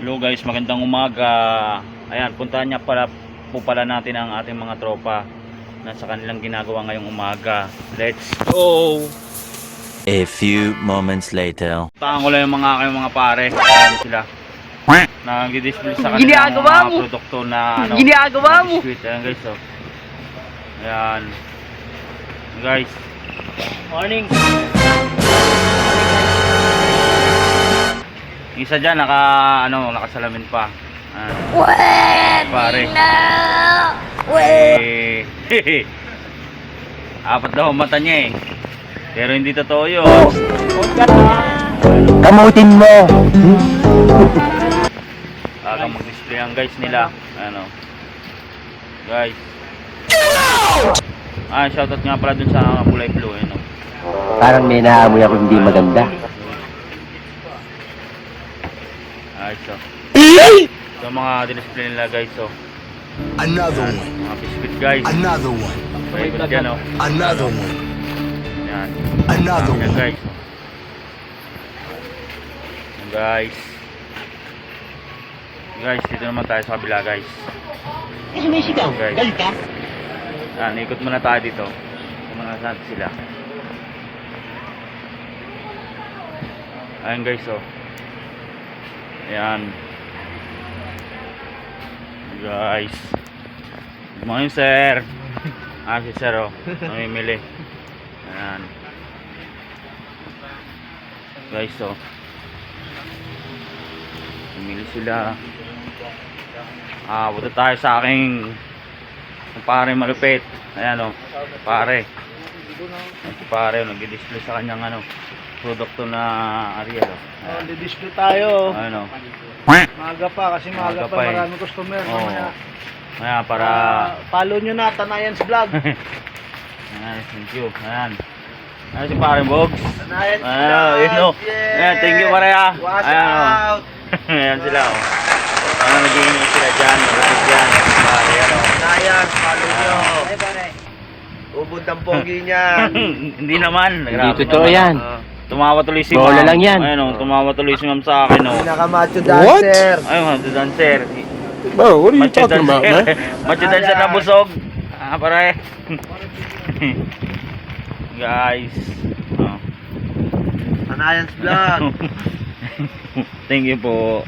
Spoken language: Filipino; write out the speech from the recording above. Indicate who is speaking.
Speaker 1: Hello guys, magandang umaga. Ayan, puntahan niya pala natin ang ating mga tropa na sa kanilang ginagawa ngayong umaga. Let's go!
Speaker 2: A few moments later.
Speaker 1: Puntahan ko lang yung mga pare. Ayan sila. Nag-display sa kanilang
Speaker 3: Ginagawa
Speaker 1: mga
Speaker 3: mo.
Speaker 1: produkto na
Speaker 3: Ginagawa mo.
Speaker 1: biscuit. Ayan guys, oh. Ayan. Guys.
Speaker 3: Morning.
Speaker 1: Isa dyan, nakasalamin pa. Pare. Apat daw ang mata niya eh. Pero hindi totoo yun.
Speaker 2: Kamutin mo!
Speaker 1: Agang mag-display ang guys nila. Ano. Guys. Shoutout nga pala dun sa kulay blue. Ano.
Speaker 2: Parang may naamoy ako hindi maganda.
Speaker 1: So. So mga display nila guys. So.
Speaker 4: Another one.
Speaker 1: Mga biscuit guys.
Speaker 4: Another one.
Speaker 1: Favorite dyan oh.
Speaker 4: Another one.
Speaker 1: Yan.
Speaker 4: Another
Speaker 1: Yan
Speaker 4: one.
Speaker 1: guys. Yan guys. Guys, dito naman tayo sa kabila guys. Guys. Yan, ikot muna tayo dito. Ikot muna natin sila. Ayan guys oh. Ayan. Guys. Good morning sir. Si sir oh. Namimili. Ayan. Guys oh. Namimili sila. Punta tayo sa aking pare malupit. Ayan oh. Pare. Pare nag-display sa kanyang produkto na Ariel oh.
Speaker 3: Di-display tayo.
Speaker 1: Ano?
Speaker 3: Maaga pa kasi maaga pa
Speaker 1: eh.
Speaker 3: maraming customer.
Speaker 1: Oo.
Speaker 3: Mamaya.
Speaker 1: Ayan, para
Speaker 3: Follow nyo na Tanayan's Vlog.
Speaker 1: ayan, thank you. Ayan. Ayan si Pare Bogs.
Speaker 3: Tanayan's
Speaker 1: Ayan, yun o. Ayan, thank you pare ah.
Speaker 3: Watch
Speaker 1: Ayan o.
Speaker 3: out.
Speaker 1: Ayan sila o. Ayan, nag-iingay sila dyan. Malapit dyan. Pare, ano.
Speaker 3: Tanayan, follow nyo. Ubod ang pogi niyan.
Speaker 1: Hindi naman.
Speaker 2: Hindi totoo yan.
Speaker 1: Tumawa tuloy si
Speaker 2: Bola
Speaker 1: ma'am.
Speaker 2: lang yan.
Speaker 1: Ayan o, tumawa tuloy si ma'am sa akin o.
Speaker 3: Pinaka-macho dancer.
Speaker 1: Ayun, macho dancer.
Speaker 5: Bro, what are you
Speaker 1: Macho
Speaker 5: talking about, man?
Speaker 1: Macho dancer na busog. Pare. Guys. Oh.
Speaker 3: Tanayan's Vlog.
Speaker 1: Thank you po.